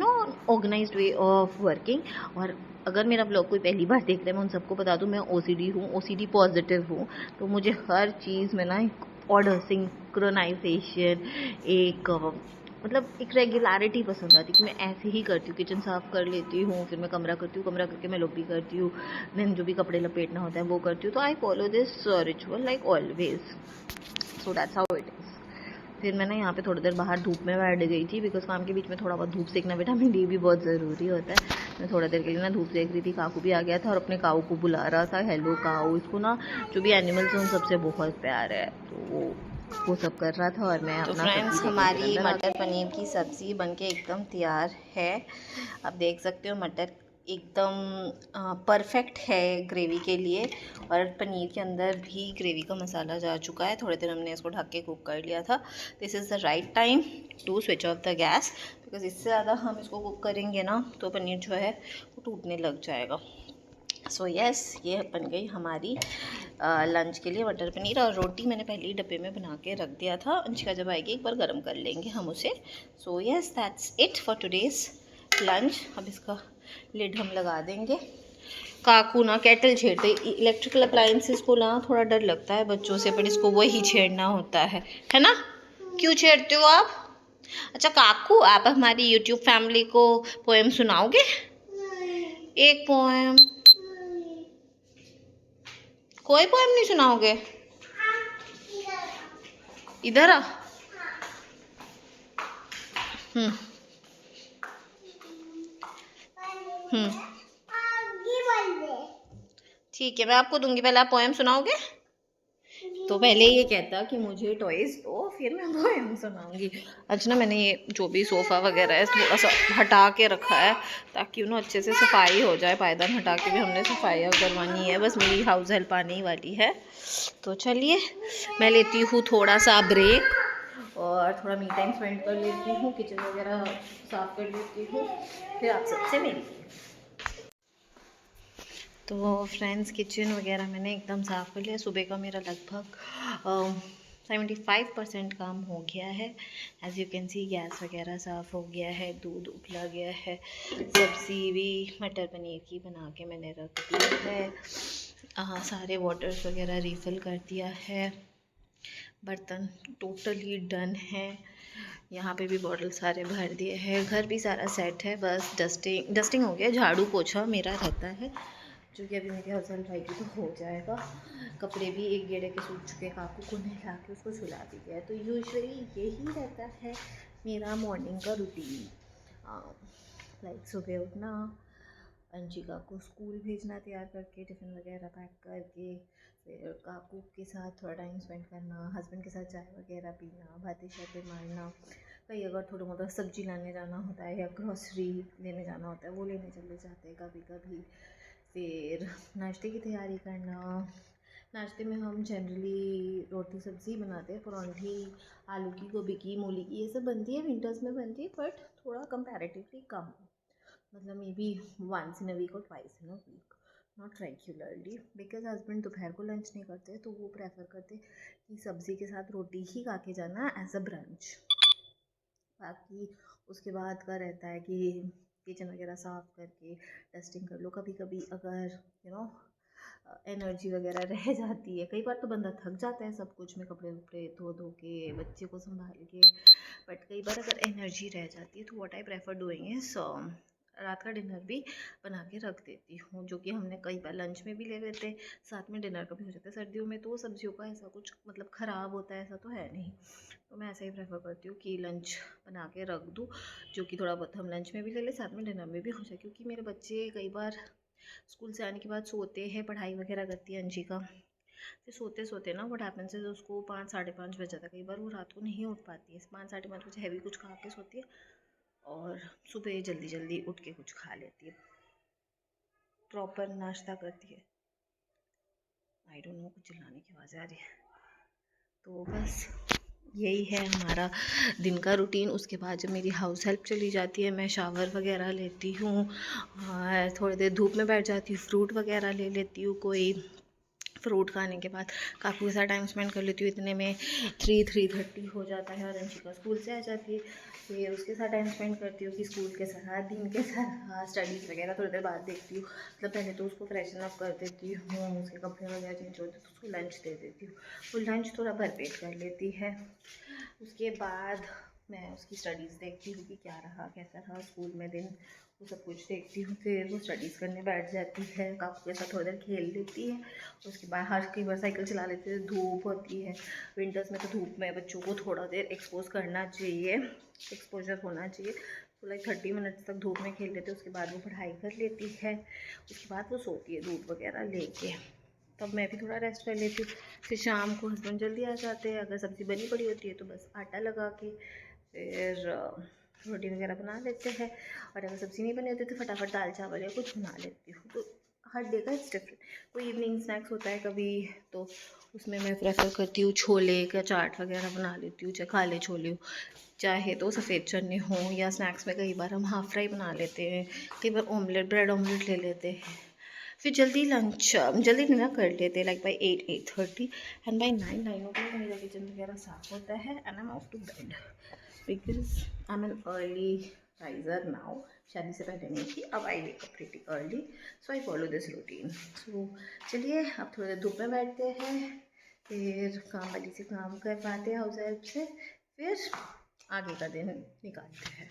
[SPEAKER 1] organised way of working. और अगर मेरा ब्लॉग कोई पहली बार देख रहा है, मैं उन सबको बता दूँ मैं ओसीडी हूँ, ओसीडी पॉजिटिव हूँ, तो मुझे हर चीज़ में ना एक ऑर्डर, सिंक्रोनाइजेशन, एक मतलब एक रेगुलरिटी पसंद आती है, कि मैं ऐसे ही करती हूँ। किचन साफ़ कर लेती हूँ, फिर मैं कमरा करती हूँ, कमरा करके मैं लॉबी करती हूँ, देन जो भी कपड़े लपेटना होता है वो करती हूँ। तो आई follow this ritual like always, so that's how it is. फिर मैं ना यहाँ पे थोड़ी देर बाहर धूप में बैठ गई थी, बिकॉज काम के बीच में थोड़ा बहुत धूप सेकना विटामिन डी भी बहुत ज़रूरी होता है। मैं थोड़ा देर के लिए ना धूप सेक रही थी, काकू भी आ गया था और अपने काऊ को बुला रहा था, हेलो काऊ। इसको ना जो भी एनिमल्स हैं उन सबसे बहुत प्यार है, तो वो सब कर रहा था और मैं
[SPEAKER 2] तो
[SPEAKER 1] अपना
[SPEAKER 2] फ्रेंड्स,
[SPEAKER 1] सब्जी लेके फिर
[SPEAKER 2] हमारी
[SPEAKER 1] अंदर आ
[SPEAKER 2] मटर
[SPEAKER 1] गई।
[SPEAKER 2] पनीर की सब्ज़ी बनके एकदम तैयार है। आप देख सकते हो मटर एकदम परफेक्ट है ग्रेवी के लिए, और पनीर के अंदर भी ग्रेवी का मसाला जा चुका है। थोड़ी देर हमने इसको ढक के कुक कर लिया था। This is the right time to switch off the gas, because इससे ज़्यादा हम इसको कुक करेंगे ना तो पनीर जो है वो टूटने लग जाएगा। सो यस, ये बन गई हमारी लंच के लिए मटर पनीर, और रोटी मैंने पहले ही डब्बे में बना के रख दिया था। अंशिका जब आएगी एक बार गर्म कर लेंगे हम उसे। So yes, that's it for today's lunch. अब इसका लिड हम लगा देंगे। काकू ना केटल छेड़ते, इलेक्ट्रिकल अप्लायंसेस को ना थोड़ा डर लगता है बच्चों से, पर इसको वही छेड़ना होता है ना? क्यों छेड़ते हो आप? अच्छा काकू, आप हमारी यूट्यूब फैमिली को पोएम सुनाओगे? एक पोएम, कोई पोएम नहीं सुनाओगे? इधर आ। हम्म हम्म ठीक है, मैं आपको दूंगी, पहले आप पोएम सुनाओगे? तो पहले ये कहता कि मुझे टॉयज दो, फिर मैं पोएम सुनाऊंगी। अच्छा ना, मैंने ये जो भी सोफ़ा वगैरह है थोड़ा सा हटा के रखा है, ताकि अच्छे से सफाई हो जाए। पायदान हटा के भी हमने सफाइयाँ करवानी है, बस मेरी हाउस हेल्प आने ही वाली है। तो चलिए मैं लेती हूँ थोड़ा सा ब्रेक और थोड़ा मी टाइम स्पेंड कर लेती हूँ, किचन वगैरह साफ़ कर लेती हूँ, फिर आप सबसे मिलती हूँ। तो फ्रेंड्स, किचन वगैरह मैंने एकदम साफ़ कर लिया। सुबह का मेरा लगभग 75% काम हो गया है। As you can see gas वगैरह साफ़ हो गया है, दूध उबला गया है, सब्ज़ी भी मटर पनीर की बना के मैंने रख दी है, सारे वाटर्स वगैरह रिफ़िल कर दिया है, बर्तन टोटली डन है, यहाँ पे भी बॉटल सारे भर दिए हैं, घर भी सारा सेट है। बस डस्टिंग हो गया, झाड़ू पोछा मेरा रहता है, जो कि अभी मेरे हस्बैंड आएगी तो हो जाएगा। कपड़े भी एक गेड़े के सूख चुके, काकू को नहला के उसको सुला भी दिया है। तो यूजुअली यही रहता है मेरा मॉर्निंग का रूटीन, लाइक सुबह उठना, अंशिका को स्कूल भेजना तैयार करके, टिफ़िन वगैरह पैक करके, फिर काकू के साथ थोड़ा टाइम स्पेंड करना, हस्बैंड के साथ चाय वगैरह पीना, बातें शातें मारना, कहीं अगर थोड़ा मोटा सब्ज़ी लाने जाना होता है या ग्रॉसरी लेने जाना होता है वो लेने चले जाते हैं कभी कभी। फिर नाश्ते की तैयारी करना, नाश्ते में हम जनरली रोटी सब्ज़ी बनाते हैं, परांठी आलू की, गोभी की, मूली की, ये सब बनती है, विंटर्स में बनती है, बट थोड़ा कंपैरेटिवली कम, मतलब maybe once in a week और twice in a week. Not regularly, because husband दोपहर को लंच नहीं करते तो वो प्रेफर करते कि सब्ज़ी के साथ रोटी ही खा के जाना एज अ ब्रंच। बाकी उसके बाद का रहता है कि किचन वगैरह साफ़ करके डस्टिंग कर लो। कभी कभी अगर एनर्जी वगैरह रह जाती है, कई बार तो बंदा थक जाता है सब कुछ में, कपड़े वपड़े धो धो के, बच्चे को संभाल के, बट कई बार अगर एनर्जी रह जाती है तो what I prefer doing is रात का डिनर भी बना के रख देती हूँ, जो कि हमने कई बार लंच में भी ले लेते, साथ में डिनर का भी हो जाता है। सर्दियों में तो सब्जियों का ऐसा कुछ मतलब ख़राब होता है ऐसा तो है नहीं, तो मैं ऐसा ही प्रेफर करती हूँ कि लंच बना के रख दूँ, जो कि थोड़ा बहुत हम लंच में भी ले लें, साथ में डिनर में भी हो जाए। क्योंकि मेरे बच्चे कई बार स्कूल से आने के बाद सोते हैं, पढ़ाई वगैरह करती है अंशिका, फिर सोते सोते ना व्हाट हैपेंस है, उसको 5 साढ़े 5 बज जाता है। कई बार वो रात को नहीं उठ पाती है, 5 साढ़े 5 बजे हैवी कुछ खा के सोती है और सुबह जल्दी जल्दी उठ के कुछ खा लेती है, प्रॉपर नाश्ता करती है। आई डोंट नो, कुछ चिल्लाने की आवाज़ आ रही है। तो बस यही है हमारा दिन का रूटीन। उसके बाद जब मेरी हाउस हेल्प चली जाती है, मैं शावर वगैरह लेती हूँ, थोड़ी देर धूप में बैठ जाती हूँ, फ्रूट वगैरह ले लेती हूँ, कोई फ्रूट खाने के बाद काफ़ी के साथ टाइम स्पेंड कर लेती हूँ। इतने में 3:30 हो जाता है और अंशिका स्कूल से आ जाती है, फिर उसके साथ टाइम स्पेंड करती हूँ कि स्कूल के साथ, दिन के साथ, स्टडीज़ वगैरह थोड़ी देर बाद देखती हूँ। मतलब पहले तो उसको फ्रेशन अप कर देती हूँ, उसके कपड़े वगैरह चेंज होते तो उसको लंच दे देती हूँ, वो लंच थोड़ा भरपेट कर लेती है। उसके बाद मैं उसकी स्टडीज़ देखती हूँ कि क्या रहा कैसा रहा स्कूल में दिन, वो सब कुछ देखती हूँ। फिर वो स्टडीज़ करने बैठ जाती है, काकू के साथ थोड़ी देर खेल लेती है। उसके बाद हर कई बार साइकिल चला लेती है, धूप होती है विंटर्स में, तो धूप में बच्चों को थोड़ा देर एक्सपोज करना चाहिए, एक्सपोजर होना चाहिए। तो लाइक 30 मिनट्स तक धूप में खेल लेते हैं, उसके बाद वो पढ़ाई कर लेती है, उसके बाद वो सोती है दूध वगैरह लेके, तब मैं भी थोड़ा रेस्ट कर लेती हूँ। फिर शाम को हस्बैंड जल्दी आ जाते हैं, अगर सब्ज़ी बनी पड़ी होती है तो बस आटा लगा के फिर रोटी वगैरह बना लेते हैं, और अगर सब्ज़ी नहीं बनी होती तो फटाफट दाल चावल या कुछ बना लेती हूँ। तो हर डे का इट्स डिफरेंट। कोई इवनिंग स्नैक्स होता है कभी, तो उसमें मैं प्रेफर करती हूँ छोले का चाट वगैरह बना लेती हूँ, चाहे काले छोले हो, चाहे तो सफ़ेद चने हों, या स्नैक्स में कई बार हम हाफ़ फ्राई बना लेते हैं, कई बार ऑमलेट, ब्रेड ऑमलेट ले लेते हैं। फिर जल्दी लंच, जल्दी डिनर कर लेते हैं, लाइक बाई 8-8:30, एंड बाई 9-9 मेरा किचन वगैरह साफ़ होता है, and I am off to bed, because I am an early riser now. शादी से पहले नहीं थी, अब I wake up pretty early, so I follow this routine. So चलिए अब थोड़ी देर धूप में बैठते हैं, फिर काम वाली से काम कर पाते हैं हाउस हेल्प से, फिर आगे का दिन निकालते हैं।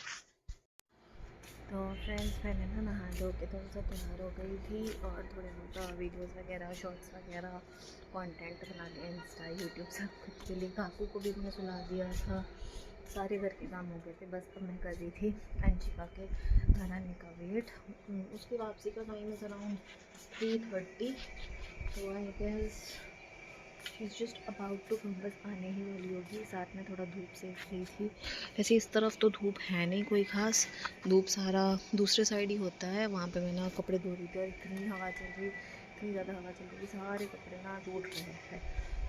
[SPEAKER 2] तो फ्रेंड्स मैंने ना नहा धो के थोड़ा सा तैयार हो गई थी, और थोड़े बहुत वीडियोस वगैरह, शॉर्ट्स वगैरह कंटेंट बना लिया इंस्टा यूट्यूब सब कुछ के लिए। काकू को भी मैंने सुना दिया था, सारे घर के काम हो गए थे, बस अब मैं कर रही थी अंशिका के घर आने का वेट। उसकी वापसी का टाइम इज़ अराउंड 3:30, तो I guess she is just about to come, बस आने ही वाली होगी। साथ में थोड़ा धूप सेक रही थी, वैसे इस तरफ तो धूप है नहीं कोई ख़ास, धूप सारा दूसरे साइड ही होता है, वहाँ पे मैं ना कपड़े धो रही थी और इतनी हवा चल रही, इतनी ज़्यादा हवा चल रही, सारे कपड़े ना टूट रहे हैं,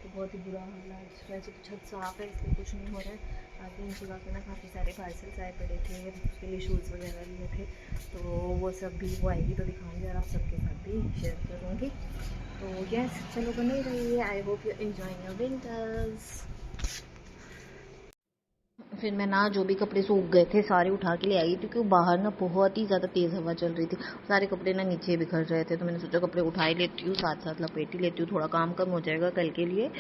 [SPEAKER 2] तो बहुत ही बुरा हाल है। वैसे तो छत साफ़ है इसलिए कुछ नहीं हो रहा है। बाकी इन जगह के ना काफ़ी सारे पार्सल्स आए पड़े थे, उसके लिए शूज़ वगैरह लिए थे, तो वो सब भी वो आएगी तो दिखाऊंगी और आप सबके साथ भी शेयर करूँगी। तो यस, चलो बने रहिए। I hope you enjoying your winters. फिर मैं ना जो भी कपड़े सूख गए थे सारे उठा के ले आई, क्योंकि बाहर ना बहुत ही ज़्यादा तेज़ हवा चल रही थी, सारे कपड़े ना नीचे बिखर रहे थे, तो मैंने सोचा कपड़े उठा ही लेती हूँ, साथ साथ लपेट ही लेती हूँ, थोड़ा काम कम हो जाएगा कल के लिए।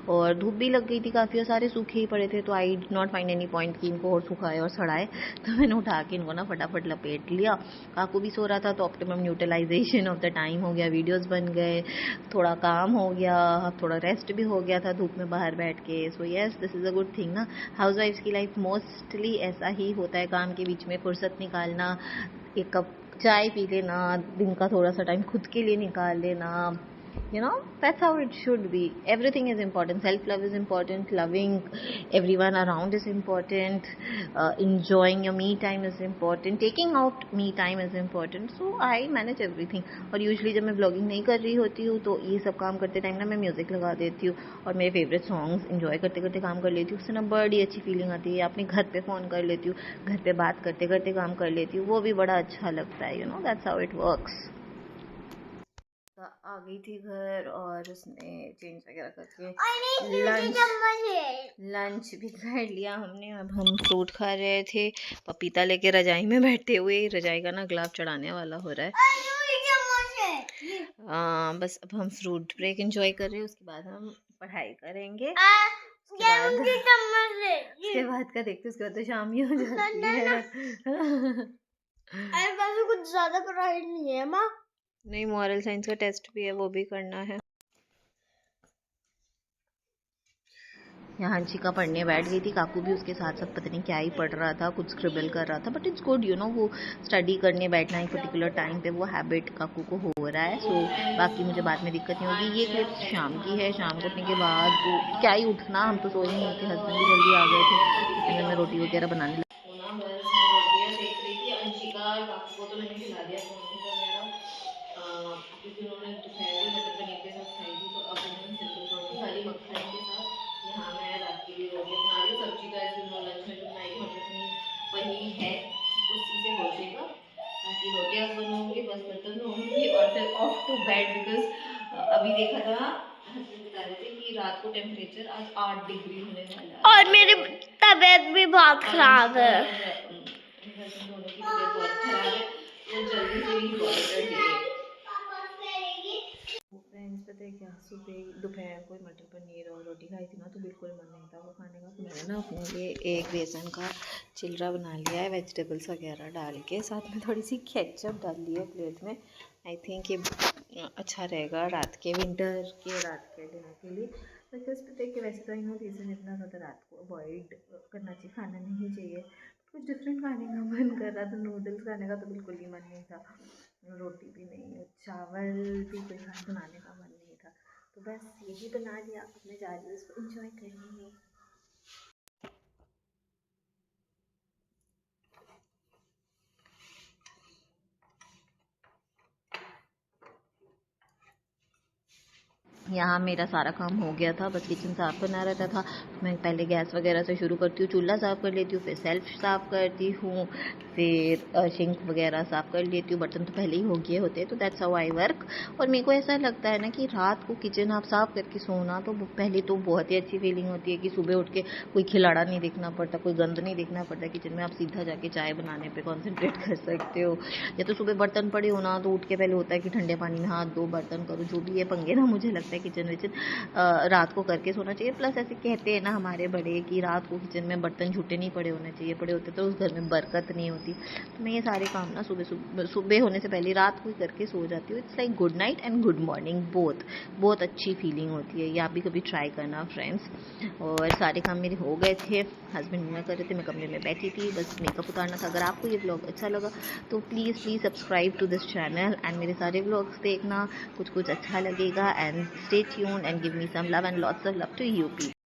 [SPEAKER 2] और धूप भी लग गई थी काफ़ी और सारे सूखे ही पड़े थे, तो I did not find any point कि इनको और सुखाए और सड़ाए, तो मैंने उठा के इनको ना फटाफट लपेट लिया। काकू भी सो रहा था, तो optimum utilisation of the time हो गया, वीडियोज़ बन गए, थोड़ा काम हो गया, थोड़ा रेस्ट भी हो गया था धूप में बाहर बैठ के। So yes, this is a good thing ना, हाउस वाइफ्स की लाइफ मोस्टली ऐसा ही होता है, काम के बीच में फुर्सत निकालना, एक कप चाय पी लेना, दिन का थोड़ा सा टाइम खुद के लिए निकाल लेना, you know, that's how it should be. Everything is important, self love is important, loving everyone around is important, enjoying your me time is important, taking out me time is important. So I manage everything. और usually जब मैं vlogging नहीं कर रही होती हूँ तो ये सब काम करते टाइम ना मैं म्यूज़िक लगा देती हूँ और मेरे फेवरेट सॉन्ग्स इंजॉय करते करते काम कर लेती हूँ, उससे ना बड़ी अच्छी फीलिंग आती है। अपने घर पे फ़ोन कर लेती हूँ, घर पे बात करते करते काम कर लेती हूँ, वो भी बड़ा अच्छा लगता है, you know, that's how it works. आ गई थी घर और उसने चेंज वगैरह करके लंच भी कर लिया हमने। अब हम फ्रूट खा रहे थे, पपीता लेके रजाई में बैठे हुए। रजाई का ना गुलाब चढ़ाने वाला हो रहा है। बस अब हम फ्रूट ब्रेक एंजॉय कर रहे हैं, उसके बाद हम पढ़ाई करेंगे। उसके बाद का देखते, उसके बाद तो शाम ही हो जाती है।
[SPEAKER 1] कुछ ज्यादा पढ़ाई नहीं है माँ।
[SPEAKER 2] नहीं, मॉरल साइंस का टेस्ट भी है, वो भी करना है। यहाँ हंशिका पढ़ने बैठ गई थी, काकू भी उसके साथ साथ पता नहीं क्या ही पढ़ रहा था, कुछ स्क्रिबल कर रहा था। But it's good, you know, वो स्टडी करने बैठना एक पर्टिकुलर टाइम पे, वो हैबिट काकू को हो रहा है। सो बाकी मुझे बाद में दिक्कत नहीं होगी। ये क्लिप शाम की है, शाम को उठने के बाद तो क्या ही उठना, हम तो सोए नहीं थे, हस्बैंड भी जल्दी आ गए थे, इतने में मैं रोटी वगैरह बनाने लगी। क्योंकि उन्होंने दोपहर में मटर पनीर के साथ खाई थी, तो अब उन्होंने सिंपल रोटी खा ली मक्खन के साथ। यहाँ मैं रात के लिए रोटियाँ बना रही हूँ। सब्जी का ऐसे लंच में जो बनाई थी मटर पनीर है, उसी से हो जाएगा। बाकी रोटियाँ बनूँगी, बस बर्तन धोऊँगी और फिर ऑफ टू बेड। बिकॉज अभी देखा था, हस्बैंड बता रहे थे कि रात को टेम्परेचर आज 8 डिग्री होने वाला है और मेरी तबीयत भी बहुत खराब है। दोनों की तबीयत बहुत खराब है, तो जल्दी से ही डॉक्टर है। फ्रेंड्स पता है क्या, सुबह दोपहर को मटर पनीर और रोटी खाई थी ना, तो बिल्कुल मन नहीं था वो खाने का। तो मैंने ना अपने लिए एक बेसन का चिलरा बना लिया है, वेजिटेबल्स वगैरह डाल के, साथ में थोड़ी सी केचप डाल ली है प्लेट में। आई थिंक ये अच्छा रहेगा रात के विंटर के रात के डिनर के लिए। बिकॉज पता है कि वैसे तो इन रीज़न इतना ज़्यादा रात को अवॉइड करना चाहिए, खाना नहीं चाहिए। कुछ डिफरेंट खाने का मन कर रहा था, नूडल्स खाने का तो बिल्कुल ही मन नहीं था, रोटी भी नहीं, चावल भी कोई खाना बनाने का मन नहीं था, तो बस यही बना लिया। अब मैं जा रही हूँ इसको एंजॉय करने। यहाँ मेरा सारा काम हो गया था, बस किचन साफ़ करना रहता था। मैं पहले गैस वगैरह से शुरू करती हूँ, चूल्हा साफ़ कर लेती हूँ, फिर सेल्फ साफ़ करती हूँ, फिर सिंक वगैरह साफ़ कर लेती हूँ। बर्तन तो पहले ही हो गए होते हैं, तो दैट्स हाउ आई वर्क। और मेरे को ऐसा लगता है ना कि रात को किचन आप साफ़ करके सोना, तो पहले तो बहुत ही अच्छी फीलिंग होती है कि सुबह उठ के कोई खिलाड़ा नहीं देखना पड़ता, कोई गंद नहीं देखना पड़ता किचन में। आप सीधा जाके चाय बनाने पर कॉन्सेंट्रेट कर सकते हो। या तो सुबह बर्तन पड़े हो ना, तो उठ के पहले होता है कि ठंडे पानी में हाथ धो, बर्तन करो, जो भी है पंगे ना। मुझे लगता है किचन विचन रात को करके सोना चाहिए। प्लस ऐसे कहते हैं ना हमारे बड़े कि रात को किचन में बर्तन झूठे नहीं पड़े होने चाहिए, पड़े होते तो उस घर में बरकत नहीं होती। तो मैं ये सारे काम ना सुबह होने से पहले रात को ही करके सो जाती हूँ। It's like good night and good morning, बहुत अच्छी फीलिंग होती है। ये आप भी कभी ट्राई करना फ्रेंड्स। और सारे काम मेरे हो गए थे, हस्बैंड डिनर कर रहे थे, मैं कमरे में बैठी थी, बस मेकअप उतारना था। अगर आपको ये व्लॉग अच्छा लगा तो please subscribe to this channel and मेरे सारे व्लॉग्स देखना, कुछ अच्छा लगेगा। And stay tuned and give me some love and lots of love to you people.